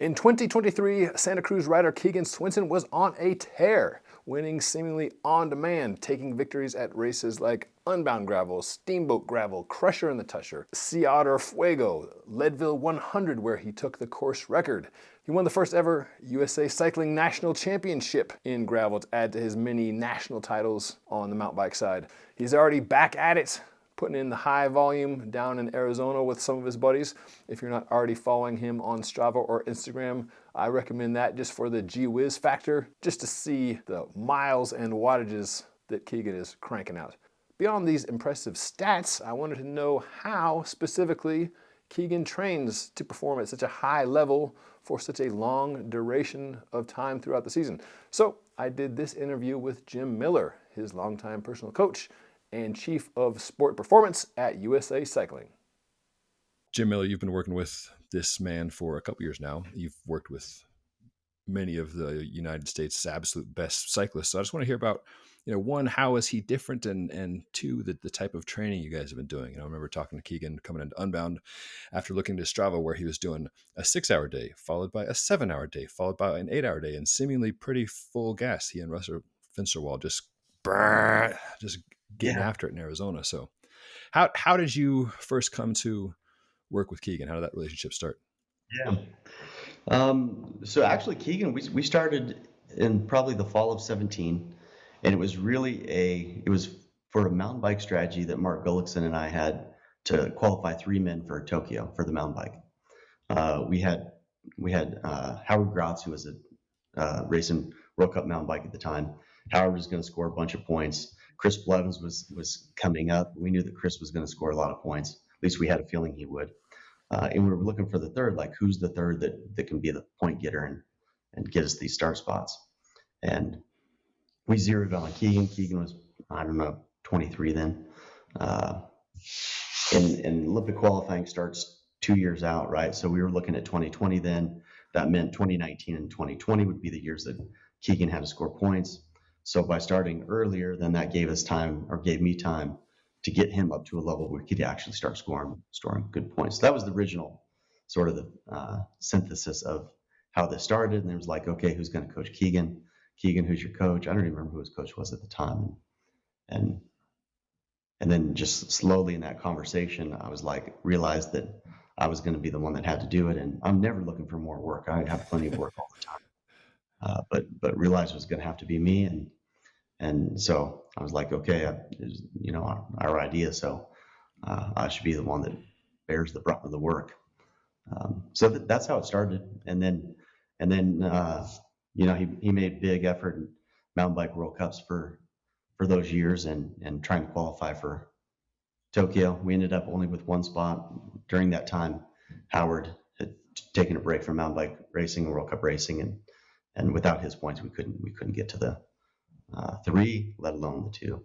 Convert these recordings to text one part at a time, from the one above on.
In 2023, Santa Cruz rider Keegan Swenson was on a tear, winning seemingly on demand, taking victories at races like Unbound Gravel, Steamboat Gravel, Crusher in the Tushar, Otter, Fuego, Leadville 100 where he took the course record. He won the first ever USA Cycling National Championship in gravel to add to his many national titles on the mountain bike side. He's already back at it, putting in the high volume down in Arizona with some of his buddies. If you're not already following him on Strava or Instagram, I recommend that just for the gee whiz factor, just to see the miles and wattages that Keegan is cranking out. Beyond these impressive stats, I wanted to know how specifically Keegan trains to perform at such a high level for such a long duration of time throughout the season. So I did this interview with Jim Miller, his longtime personal coach and Chief of Sport Performance at USA Cycling. Jim Miller, you've been working with this man for a couple years now. You've worked with many of the United States' absolute best cyclists. So I just want to hear about, one, how is he different? And two, the type of training you guys have been doing. I remember talking to Keegan coming into Unbound after looking to Strava where he was doing a 6-hour day, followed by a 7-hour day, followed by an 8-hour day, and seemingly pretty full gas. He and Russell Finsterwald just getting after it in Arizona. So how did you first come to work with Keegan? How did that relationship start? Yeah. So actually Keegan, we started in probably the fall of 17, and it was for a mountain bike strategy that Mark Gullickson and I had to qualify 3 men for Tokyo for the mountain bike. We had Howard Gratz, who was racing World Cup mountain bike at the time. Howard was going to score a bunch of points. Chris Blevins was coming up. We knew that Chris was going to score a lot of points. At least we had a feeling he would. And we were looking for the third, like who's the third that can be the point getter and get us these start spots. And we zeroed on Keegan. Keegan was, 23 then. And Olympic qualifying starts 2 years out, right? So we were looking at 2020 then. That meant 2019 and 2020 would be the years that Keegan had to score points. So by starting earlier, then that gave me time to get him up to a level where he could actually start scoring good points. So that was the original sort of the synthesis of how this started. And it was like, okay, who's going to coach Keegan? Keegan, who's your coach? I don't even remember who his coach was at the time. And then just slowly in that conversation, I was like, realized that I was going to be the one that had to do it. And I'm never looking for more work. I have plenty of work all the time. But realized it was going to have to be me, and so I was like, okay, our idea, so I should be the one that bears the brunt of the work. So that's how it started, and then he made big effort in mountain bike World Cups for those years, and trying to qualify for Tokyo. We ended up only with one spot during that time. Howard had taken a break from mountain bike racing and World Cup racing, and without his points, we couldn't get to the 3, let alone the 2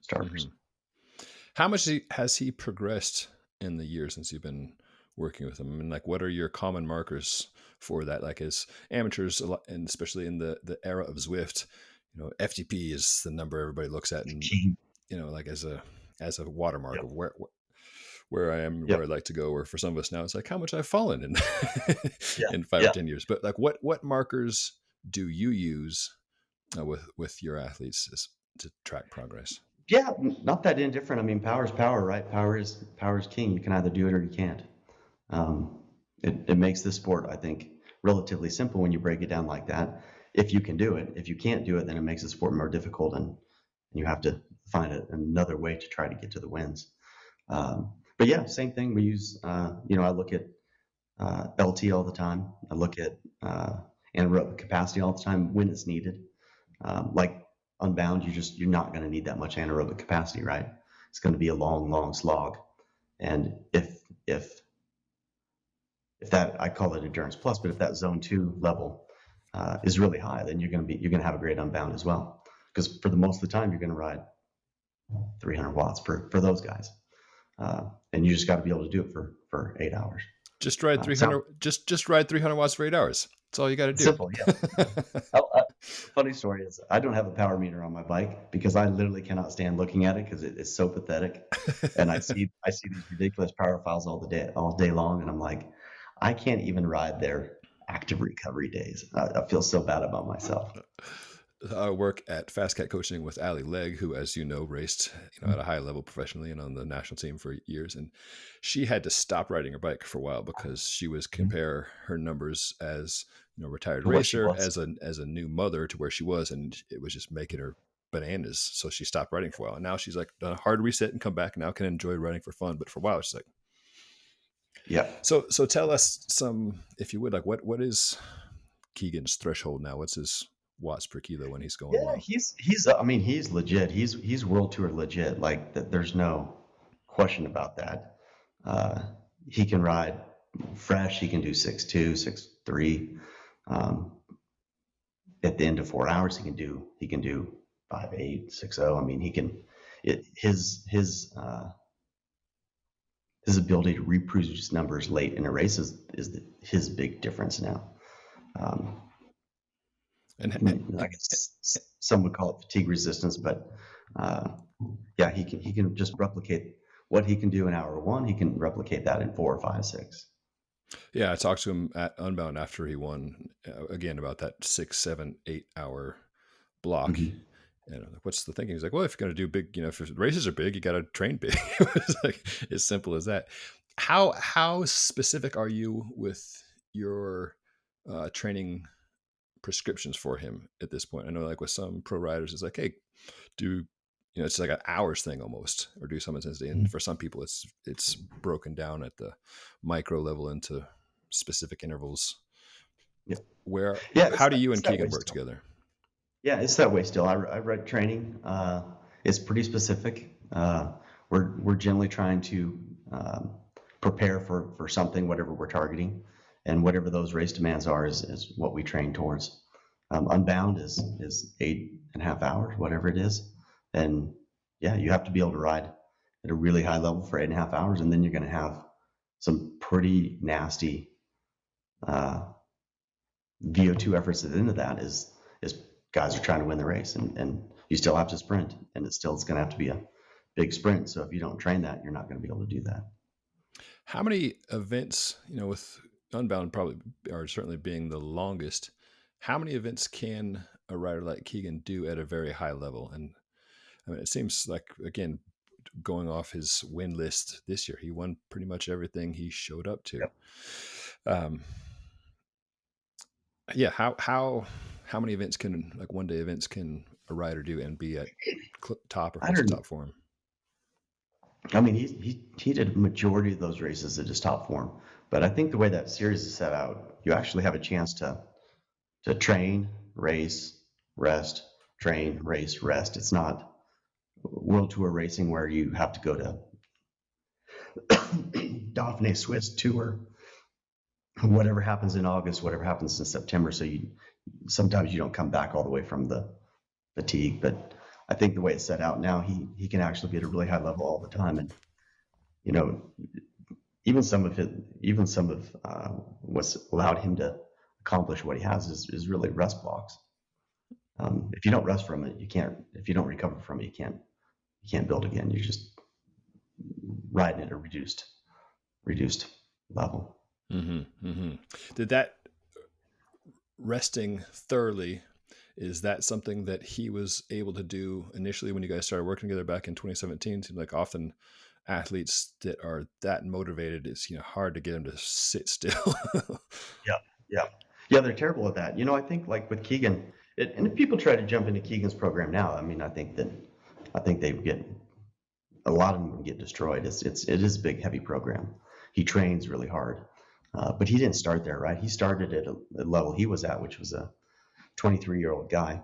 starters. Mm-hmm. How much has he progressed in the years since you've been working with him? I mean, like, what are your common markers for that? Like, as amateurs, and especially in the era of Zwift, FTP is the number everybody looks at, and like as a watermark of where I am, where I'd like to go. Or for some of us now, it's like how much I've fallen in in 5 or 10 years. But like, what markers do you use with your athletes to track progress? Yeah, not that indifferent. I mean, power is power, right? Power is king. You can either do it or you can't. It makes this sport, I think, relatively simple when you break it down like that. If you can do it, if you can't do it, then it makes the sport more difficult, and you have to find another way to try to get to the wins. But yeah, same thing. We use, I look at LT all the time. I look at anaerobic capacity all the time when it's needed. Like Unbound, you're not going to need that much anaerobic capacity, right? It's going to be a long slog. And if that, I call it endurance plus, but if that zone 2 level is really high, then you're going to have a great Unbound as well. Because for the most of the time, you're going to ride 300 watts for those guys. And you just got to be able to do it for 8 hours. Just ride 300. Just ride 300 watts for 8 hours. That's all you got to do. Simple, yeah. Funny story is I don't have a power meter on my bike because I literally cannot stand looking at it because it's so pathetic. And I see these ridiculous power files all day long, and I'm like, I can't even ride their active recovery days. I feel so bad about myself. I work at Fast Cat Coaching with Allie Legg, who, as you know, raced at a high level professionally and on the national team for years. And she had to stop riding her bike for a while because she was compare her numbers as retired To what she racer was. as a new mother to where she was, and it was just making her bananas. So she stopped riding for a while. And now she's like done a hard reset and come back. And now can enjoy riding for fun. But for a while, she's like, Yeah. so tell us some, if you would, like what is Keegan's threshold now? What's his watts per kilo when he's going Yeah, well? he's I mean, he's legit. He's world tour legit. Like there's no question about that. Uh, he can ride fresh. He can do 6'2", 6'3". Um, at the end of 4 hours, he can do 5'8", 6'0". I mean, he can. His ability to reproduce numbers late in a race is his big difference now. Um, I guess some would call it fatigue resistance, but yeah, he can just replicate what he can do in hour one. He can replicate that in 4, 5, 6. Yeah, I talked to him at Unbound after he won again about that 6, 7, 8 hour block. Mm-hmm. And I'm like, what's the thinking? He's like, well, if you're going to do big, if races are big, you got to train big. It's like as simple as that. How specific are you with your training prescriptions for him at this point? I know, like with some pro riders, it's like, hey, do it's like an hours thing almost, or do some intensity. And for some people, it's broken down at the micro level into specific intervals. Yeah. Where Yeah. how do you and Keegan work together? Yeah, it's that way still. I read training. It's pretty specific. We're generally trying to prepare for something, whatever we're targeting, and whatever those race demands are is what we train towards. Unbound is 8.5 hours, whatever it is, and yeah, you have to be able to ride at a really high level for 8.5 hours, and then you're going to have some pretty nasty VO2 efforts at the end of that. Is guys are trying to win the race, and you still have to sprint, and it's going to have to be a big sprint. So if you don't train that, you're not going to be able to do that. How many events, with Unbound probably, or certainly being the longest, how many events can a rider like Keegan do at a very high level? And I mean, it seems like, again, going off his win list this year, he won pretty much everything he showed up to. Yep. Yeah. How many events can, like one day events, can a rider do and be at top or close to top form? I mean, he did a majority of those races at his top form, but I think the way that series is set out, you actually have a chance to train, race, rest, train, race, rest. It's not World Tour racing where you have to go to Dauphiné Swiss Tour, whatever happens in August, whatever happens in September. So sometimes you don't come back all the way from the fatigue, but I think the way it's set out now, he can actually be at a really high level all the time. And even some of what's allowed him to accomplish what he has is really rest blocks. If you don't rest from it, you can't. If you don't recover from it, you can't build again. You're just riding at a reduced level. Mm-hmm, mm-hmm. Did that resting thoroughly, is that something that he was able to do initially when you guys started working together back in 2017? Seems like often athletes that are that motivated, it's hard to get them to sit still. Yeah. They're terrible at that. I think like with Keegan, and if people try to jump into Keegan's program now, I mean, I think they get a lot of them get destroyed. It is a big, heavy program. He trains really hard, but he didn't start there, right? He started at a level he was at, which was a 23-year-old guy,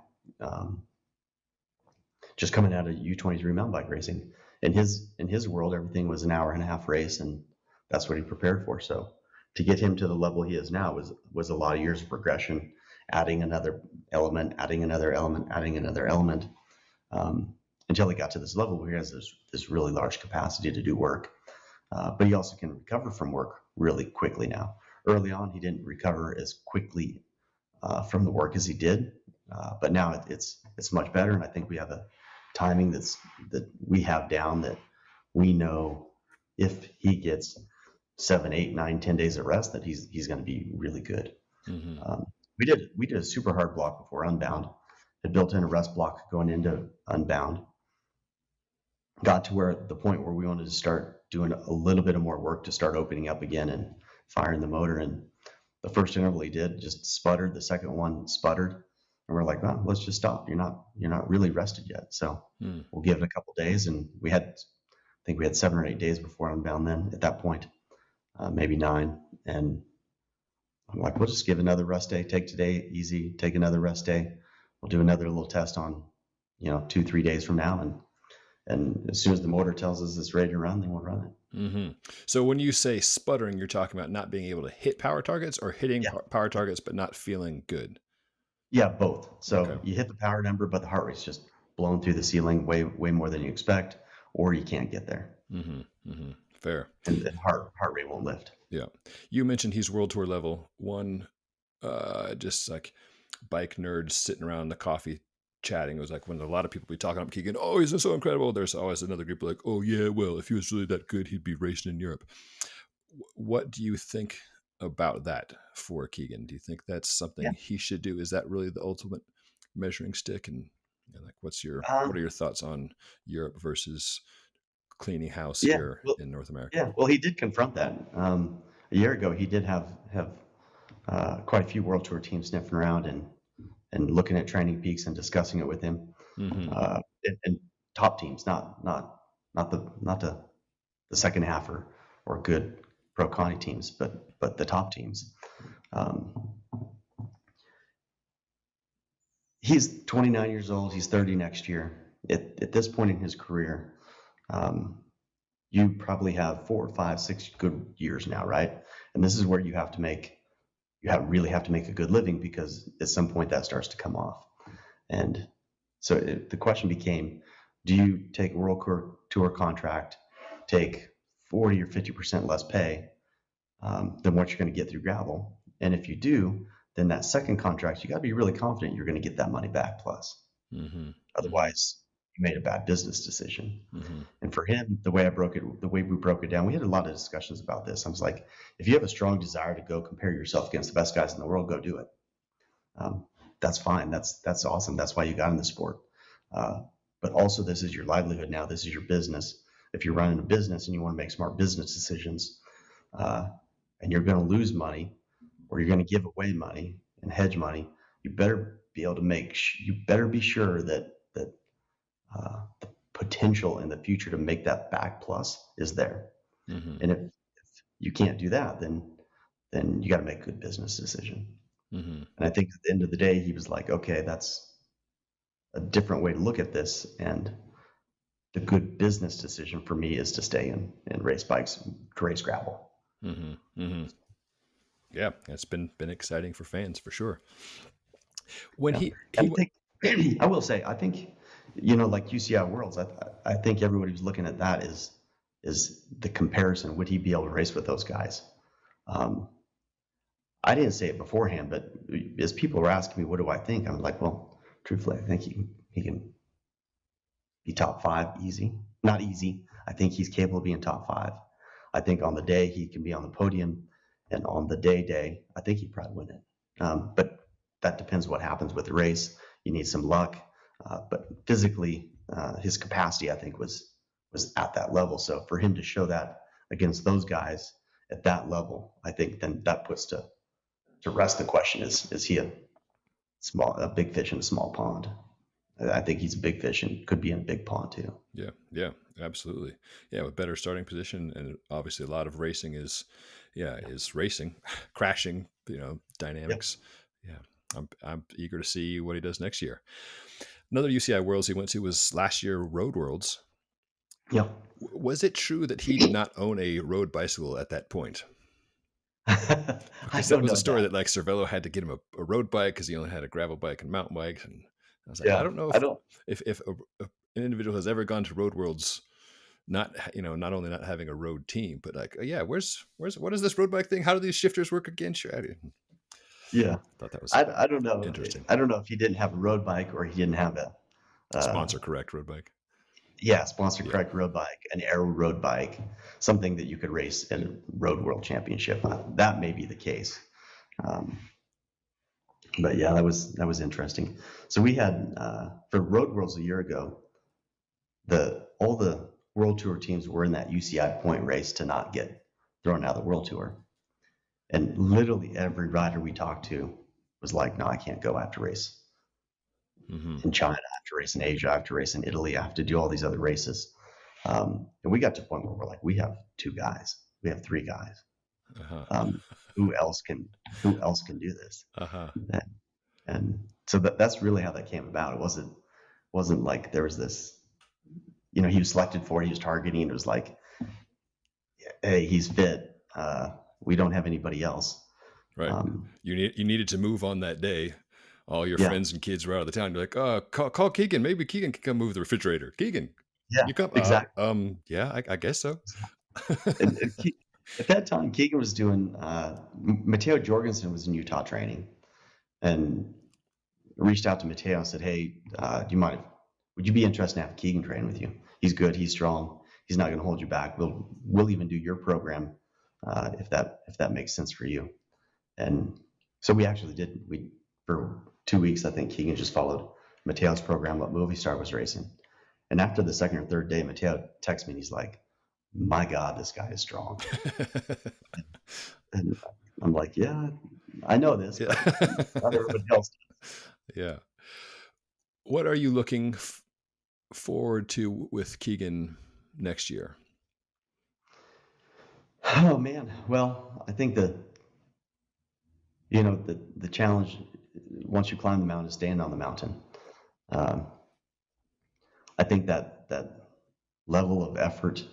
just coming out of U23 mountain bike racing. In his world, everything was an hour and a half race, and that's what he prepared for. So to get him to the level he is now was a lot of years of progression, adding another element, until he got to this level where he has this really large capacity to do work. But he also can recover from work really quickly now. Early on, he didn't recover as quickly from the work as he did, but now it's much better, and I think we have a timing that we have down, that we know if he gets 7, 8, 9, 10 days of rest, that he's going to be really good. Mm-hmm. We did a super hard block before Unbound. Had built in a rest block going into Unbound. Got to where the point where we wanted to start doing a little bit of more work to start opening up again and firing the motor. And the first interval he did just sputtered. The second one sputtered, and we're like, well, let's just stop. You're not really rested yet, so we'll give it a couple days. And I think we had 7 or 8 days before Unbound. Then at that point, maybe 9. And I'm like, we'll just give another rest day. Take today easy. Take another rest day. We'll do another little test on, 2-3 days from now, and as soon as the motor tells us it's ready to run, then we'll run it. Mm-hmm. So when you say sputtering, you're talking about not being able to hit power targets, or hitting power targets but not feeling good? Yeah, both. So you hit the power number, but the heart rate's just blown through the ceiling way more than you expect, or you can't get there. Mm-hmm. Mm-hmm. Fair. And heart rate won't lift. Yeah. You mentioned he's world tour level. One, just like bike nerds sitting around the coffee chatting. It was like when a lot of people be talking up Keegan, oh, he's so incredible. There's always another group like, oh yeah, well, if he was really that good, he'd be racing in Europe. What do you think about that for Keegan? Do you think that's something he should do? Is that really the ultimate measuring stick? And like, what are your thoughts on Europe versus cleaning house here in North America? Yeah, well, he did confront that. A year ago, he did have quite a few World Tour teams sniffing around and looking at training peaks and discussing it with him. Mm-hmm. And top teams, not the second half or good pro Conti teams, but the top teams. He's 29 years old. He's 30 next year. At this point in his career, you probably have 4, 5, 6 good years now, right? And this is where you really have to make a good living, because at some point that starts to come off. And so the question became, do you take a World Tour contract, take 40 or 50% less pay than what you're going to get through gravel? And if you do, then that second contract, you got to be really confident you're going to get that money back plus. Mm-hmm. Otherwise, you made a bad business decision. Mm-hmm. And for him, the way we broke it down, we had a lot of discussions about this. I was like, if you have a strong desire to go compare yourself against the best guys in the world, go do it. That's fine. That's awesome. That's why you got in the sport. But also, this is your livelihood now. This is your business. If you're running a business and you want to make smart business decisions, and you're going to lose money, or you're going to give away money and hedge money, you better be able to you better be sure that the potential in the future to make that back plus is there. Mm-hmm. And if you can't do that, then you got to make a good business decision. Mm-hmm. And I think at the end of the day, he was like, okay, that's a different way to look at this. And the good business decision for me is to stay in race bikes, to race gravel. Mm-hmm. Mm-hmm. Yeah, it's been exciting for fans for sure. When I will say, I think, like UCI Worlds, I think everybody who's looking at that is the comparison. Would he be able to race with those guys? I didn't say it beforehand, but as people were asking me, what do I think? I'm like, well, truthfully, I think he can be top 5 easy. Not easy. I think he's capable of being top 5. I think on the day he can be on the podium, and on the day, I think he'd probably win it. But that depends what happens with the race. You need some luck. But physically, his capacity, I think, was at that level. So for him to show that against those guys at that level, I think then that puts to rest the question, is he a big fish in a small pond? I think he's a big fish and could be in a big pond too. Yeah, absolutely. Yeah, with better starting position, and obviously a lot of racing is racing, crashing, dynamics. Yep. Yeah, I'm eager to see what he does next year. Another UCI Worlds he went to was last year, Road Worlds. Yeah. Was it true that he did not own a road bicycle at that point? Because that was a story that like Cervelo had to get him a road bike because he only had a gravel bike and mountain bike. And I was like, I don't know if an individual has ever gone to Road Worlds, not only not having a road team, but like, what is this road bike thing? How do these shifters work again? Yeah, I thought that was I don't know. Interesting. I don't know if he didn't have a road bike or he didn't have a sponsor correct road bike. Yeah, sponsor correct road bike, an aero road bike, something that you could race in a Road World Championship. That may be the case. But yeah, that was interesting. So we had for Road Worlds a year ago, all the World Tour teams were in that UCI point race to not get thrown out of the World Tour. And literally every rider we talked to was like, no, I can't go. I have to race in China, I have to race in Asia, I have to race in Italy, I have to do all these other races. And we got to a point where we're like, we have 2 guys, we have 3 guys. Who else can do this? And so that's really how that came about. It wasn't like there was this, he was selected for it, he was targeting, it was like, hey, he's fit. We don't have anybody else. Right. You needed to move on that day. All your friends and kids were out of the town. You're like, call Keegan. Maybe Keegan can come move the refrigerator. Keegan, you come. Exactly. Yeah, I guess so. and at that time, Keegan was doing. Matteo Jorgensen was in Utah training, and reached out to Matteo and said, "Hey, would you be interested in having Keegan train with you? He's good. He's strong. He's not going to hold you back. We'll even do your program if that makes sense for you." And so we actually did. For 2 weeks, I think Keegan just followed Matteo's program, what Movistar was racing. And after the second or third day, Matteo texts me and he's like, my God, this guy is strong. and I'm like, yeah, I know this, but not everybody else does. Yeah. What are you looking forward to with Keegan next year? Oh, man. Well, I think the challenge, once you climb the mountain, is staying on the mountain. I think that level of effort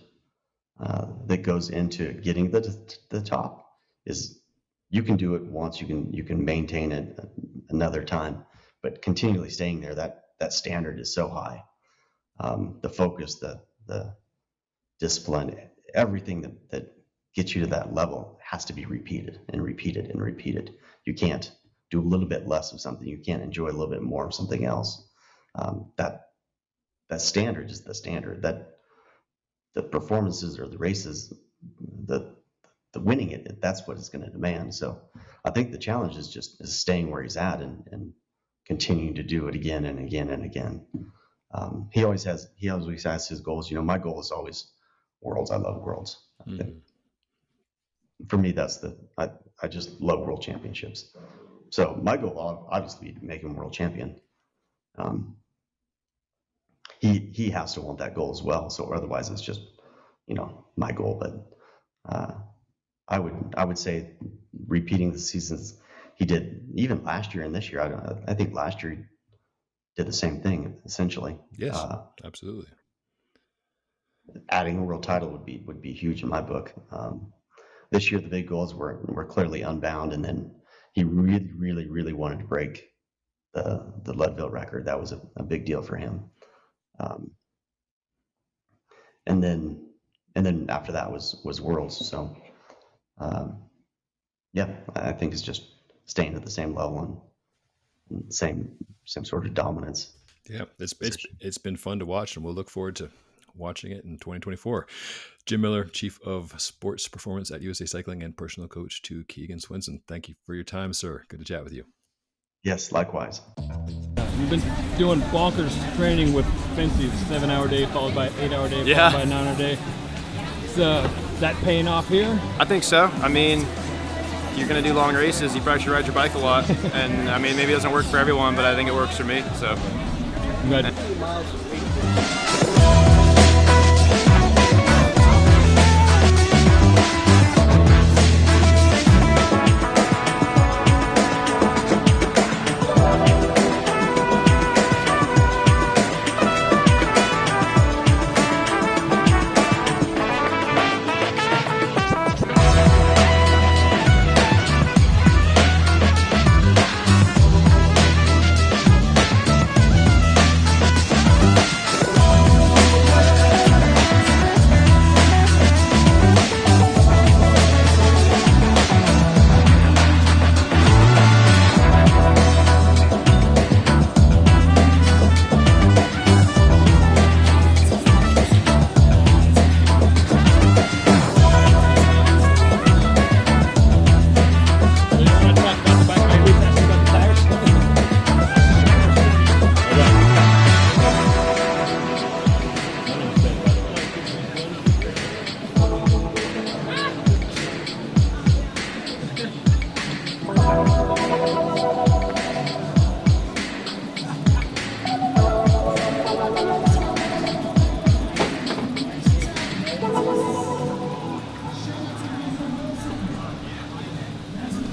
that goes into getting the top is, you can do it once, you can maintain it another time, but continually staying there, that standard is so high. The focus, the discipline, everything that gets you to that level has to be repeated and repeated and repeated. You can't do a little bit less of something. You can't enjoy a little bit more of something else. That standard is the standard. That the performances or the races, the winning it, that's what it's going to demand. So I think the challenge is just staying where he's at and continuing to do it again and again and again. He always has his goals. My goal is always worlds. I love worlds. For me, I just love world championships. So my goal, obviously, to make him world champion. He has to want that goal as well. So otherwise, it's just, my goal. But I would say repeating the seasons he did, even last year and this year. I think last year he did the same thing essentially. Yes, absolutely. Adding a world title would be huge in my book. This year, the big goals were clearly Unbound, and then he really, really, really wanted to break the Leadville record. That was a big deal for him. And then after that was Worlds. So, I think it's just staying at the same level and same sort of dominance. Yeah, it's been fun to watch, and we'll look forward to watching it in 2024. Jim Miller, Chief of Sports Performance at USA Cycling and personal coach to Keegan Swenson. Thank you for your time, sir. Good to chat with you. Yes, likewise. You've been doing bonkers training with Fancy, 7-hour day followed by 8-hour day, followed by a 9-hour day. Is that paying off here? I think so. I mean, you're going to do long races, you probably should ride your bike a lot. And I mean, maybe it doesn't work for everyone, but I think it works for me. So. Good.